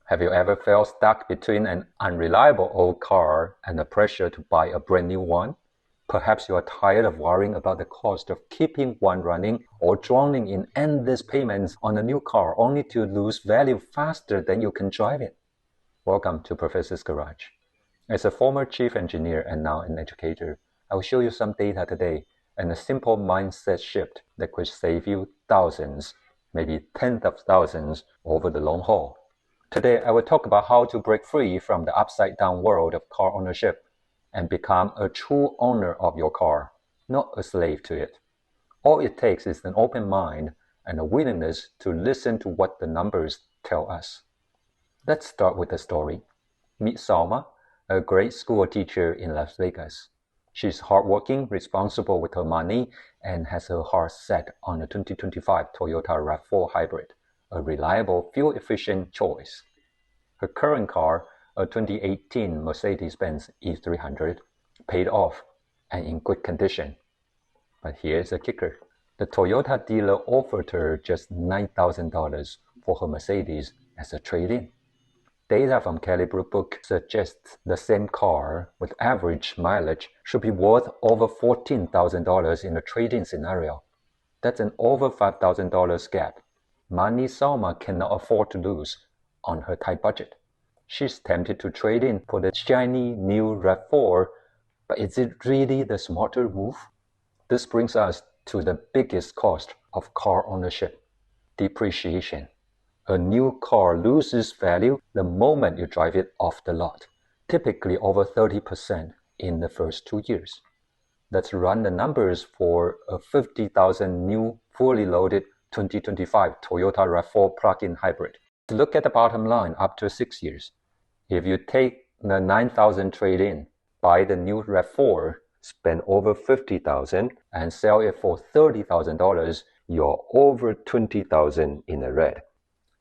Have you ever felt stuck between an unreliable old car and the pressure to buy a brand new one? Perhaps you are tired of worrying about the cost of keeping one running or drowning in endless payments on a new car only to lose value faster than you can drive it. Welcome to Professor's Garage. As a former chief engineer and now an educator, I will show you some data today and a simple mindset shift that could save you thousands, maybe tens of thousands over the long haul. Today, I will talk about how to break free from the upside-down world of car ownership and become a true owner of your car, not a slave to it. All it takes is an open mind and a willingness to listen to what the numbers tell us. Let's start with a story. Meet Salma, a grade school teacher in Las Vegas. She's hardworking, responsible with her money, and has her heart set on a 2025 Toyota RAV4 hybrid, a reliable, fuel-efficient choice. Her current car, a 2018 Mercedes-Benz E300, paid off and in good condition. But here's the kicker. The Toyota dealer offered her just $9,000 for her Mercedes as a trade-in. Data from Kelley Blue Book suggests the same car with average mileage should be worth over $14,000 in a trade-in scenario. That's an over $5,000 gap. Money Salma cannot afford to lose on her tight budget. She's tempted to trade in for the shiny new RAV4, but is it really the smarter move? This brings us to the biggest cost of car ownership: depreciation. A new car loses value the moment you drive it off the lot, typically over 30% in the first 2 years. Let's run the numbers for a $50,000 new fully loaded 2025 Toyota RAV4 plug-in hybrid. Look at the bottom line after 6 years. If you take the $9,000 trade-in, buy the new RAV4, spend over $50,000 and sell it for $30,000, you're over $20,000 in the red.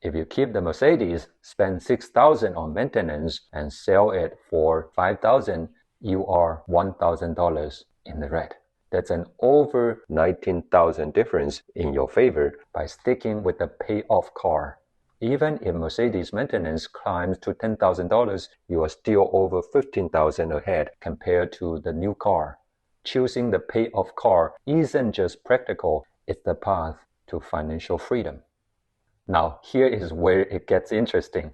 If you keep the Mercedes, spend $6,000 on maintenance and sell it for $5,000, you are $1,000 in the red. That's an over $19,000 difference in your favor by sticking with the payoff car. Even if Mercedes maintenance climbs to $10,000, you are still over $15,000 ahead compared to the new car. Choosing the payoff car isn't just practical, it's the path to financial freedom. Now, here is where it gets interesting.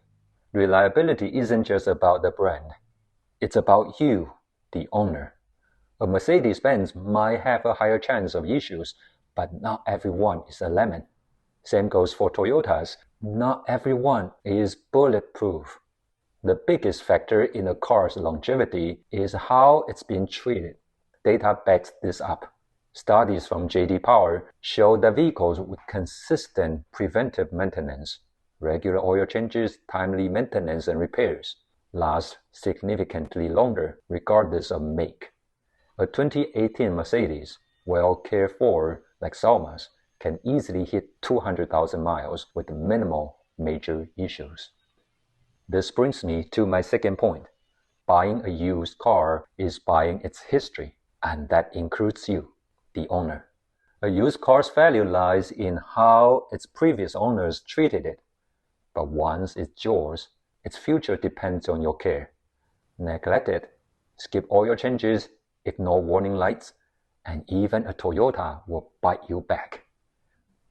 Reliability isn't just about the brand. It's about you, the owner. A Mercedes-Benz might have a higher chance of issues, but not everyone is a lemon. Same goes for Toyotas. Not everyone is bulletproof. The biggest factor in a car's longevity is how it's been treated. Data backs this up. Studies from J.D. Power show that vehicles with consistent preventive maintenance, regular oil changes, timely maintenance and repairs, last significantly longer regardless of make. A 2018 Mercedes, well cared for like Salma's, can easily hit 200,000 miles with minimal major issues. This brings me to my second point. Buying a used car is buying its history, and that includes you, the owner. A used car's value lies in how its previous owners treated it. But once it's yours, its future depends on your care. Neglect it, skip oil changes, ignore warning lights, and even a Toyota will bite you back.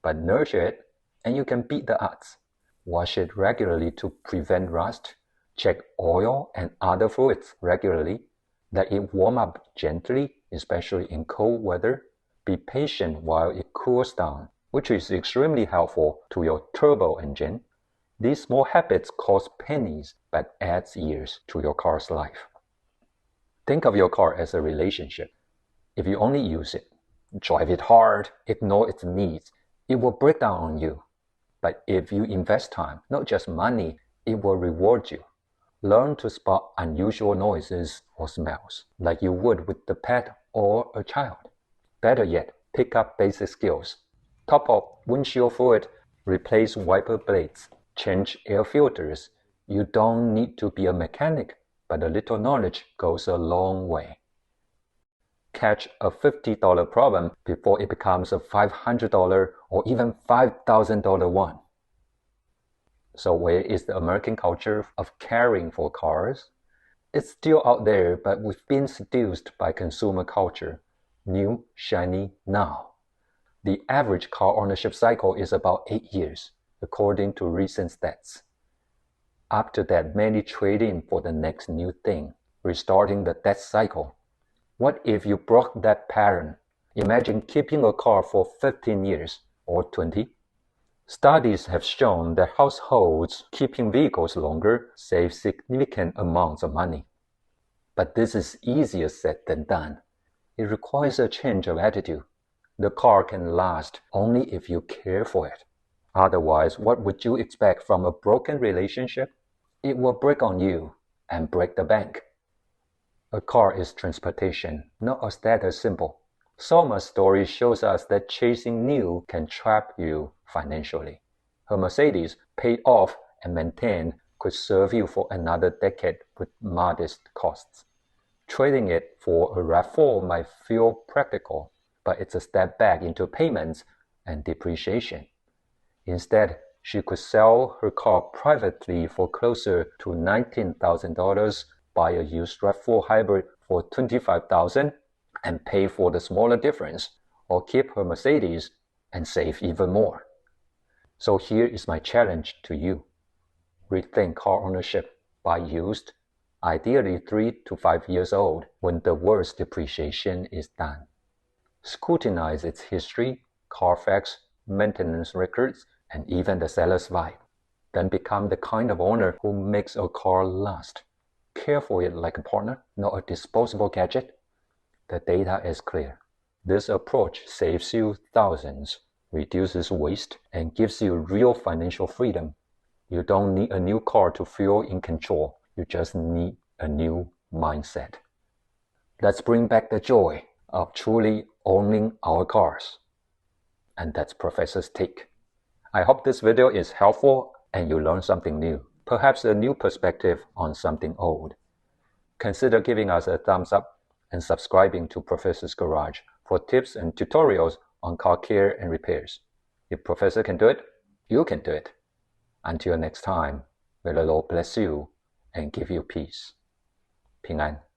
But nurture it, and you can beat the odds. Wash it regularly to prevent rust. Check oil and other fluids regularly. Let it warm up gently, especially in cold weather. Be patient while it cools down, which is extremely helpful to your turbo engine. These small habits cost pennies, but adds years to your car's life. Think of your car as a relationship. If you only use it, drive it hard, ignore its needs, it will break down on you. But if you invest time, not just money, it will reward you. Learn to spot unusual noises or smells, like you would with the pet or a child. Better yet, pick up basic skills. Top up windshield fluid, replace wiper blades, change air filters. You don't need to be a mechanic, but a little knowledge goes a long way. Catch a $50 problem before it becomes a $500 or even $5,000 one. So where is the American culture of caring for cars? It's still out there, but we've been seduced by consumer culture. New, shiny, now. The average car ownership cycle is about 8 years, according to recent stats. After that, many trade in for the next new thing, restarting the death cycle. What if you broke that pattern? Imagine keeping a car for 15 years or 20. Studies have shown that households keeping vehicles longer save significant amounts of money. But this is easier said than done. It requires a change of attitude. The car can last only if you care for it. Otherwise, what would you expect from a broken relationship? It will break on you and break the bank. A car is transportation, not a status symbol. Selma's story shows us that chasing new can trap you financially. Her Mercedes, paid off and maintained, could serve you for another decade with modest costs. Trading it for a RAV4 might feel practical, but it's a step back into payments and depreciation. Instead, she could sell her car privately for closer to $19,000, buy a used RAV4 hybrid for $25,000, and pay for the smaller difference, or keep her Mercedes and save even more. So here is my challenge to you. Rethink car ownership. Buy used, ideally 3 to 5 years old, when the worst depreciation is done. Scrutinize its history, Carfax, maintenance records, and even the seller's vibe. Then become the kind of owner who makes a car last. Care for it like a partner, not a disposable gadget. The data is clear. This approach saves you thousands, reduces waste, and gives you real financial freedom. You don't need a new car to feel in control. You just need a new mindset. Let's bring back the joy of truly owning our cars. And that's Professor's take. I hope this video is helpful and you learn something new, perhaps a new perspective on something old. Consider giving us a thumbs up and subscribing to Professor's Garage for tips and tutorials on car care and repairs. If Professor can do it, you can do it. Until next time, may the Lord bless you and give you peace. 平安。